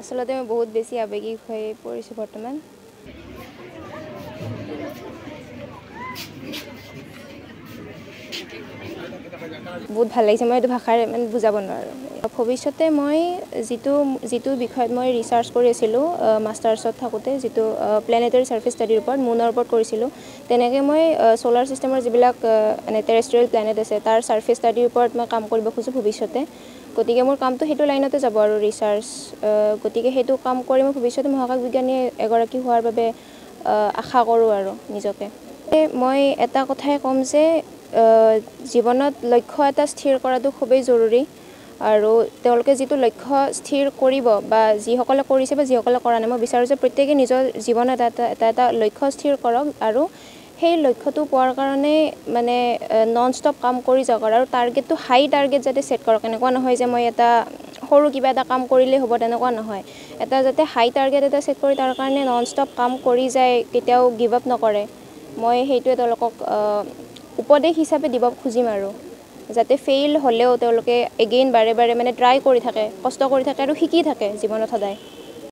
আসলতে মই বহুত বেছি আবেগিক হৈ পৰিছোঁ বৰ্তমান। বহুত ভাল লাগিছে, মই এইটো ভাষাৰে মানে বুজাব নোৱাৰোঁ। ভৱিষ্যতে মই যিটো বিষয়ত মই ৰিচাৰ্চ কৰি আছিলোঁ মাষ্টাৰ্ছত থাকোঁতে, যিটো প্লেনেটাৰী ছাৰ্ফেচ ষ্টাডিৰ ওপৰত মুনৰ ওপৰত কৰিছিলোঁ, তেনেকৈ মই ছ'লাৰ ছিষ্টেমৰ যিবিলাক মানে টেৰেষ্ট্ৰিয়েল প্লেনেট আছে তাৰ ছাৰ্ফেচ ষ্টাডিৰ ওপৰত মই কাম কৰিব খোজোঁ ভৱিষ্যতে। গতিকে মোৰ কামটো সেইটো লাইনতে যাব আৰু ৰিচাৰ্চ। গতিকে সেইটো কাম কৰি মই ভৱিষ্যতে মহাকাশ বিজ্ঞানী এগৰাকী হোৱাৰ বাবে আশা কৰোঁ আৰু নিজকে। মই এটা কথাই ক'ম যে জীৱনত লক্ষ্য এটা স্থিৰ কৰাটো খুবেই জৰুৰী আৰু তেওঁলোকে যিটো লক্ষ্য স্থিৰ কৰিব বা যিসকলে কৰিছে বা যিসকলে কৰা নাই, মই বিচাৰোঁ যে প্ৰত্যেকে নিজৰ জীৱনত এটা লক্ষ্য স্থিৰ কৰক আৰু সেই লক্ষ্যটো পোৱাৰ কাৰণে মানে নন ষ্টপ কাম কৰি যাওক আৰু টাৰ্গেটটো হাই টাৰ্গেট যাতে ছেট কৰক। এনেকুৱা নহয় যে মই এটা সৰু কিবা এটা কাম কৰিলেই হ'ব, তেনেকুৱা নহয়। এটা যাতে হাই টাৰ্গেট এটা ছেট কৰি তাৰ কাৰণে নন ষ্টপ কাম কৰি যায়, কেতিয়াও গিভ আপ নকৰে। মই সেইটোৱে তেওঁলোকক উপদেশ হিচাপে দিব খুজিম আৰু যাতে ফেইল হ'লেও তেওঁলোকে এগেইন বাৰে বাৰে মানে ট্ৰাই কৰি থাকে, কষ্ট কৰি থাকে আৰু শিকি থাকে জীৱনত সদায়।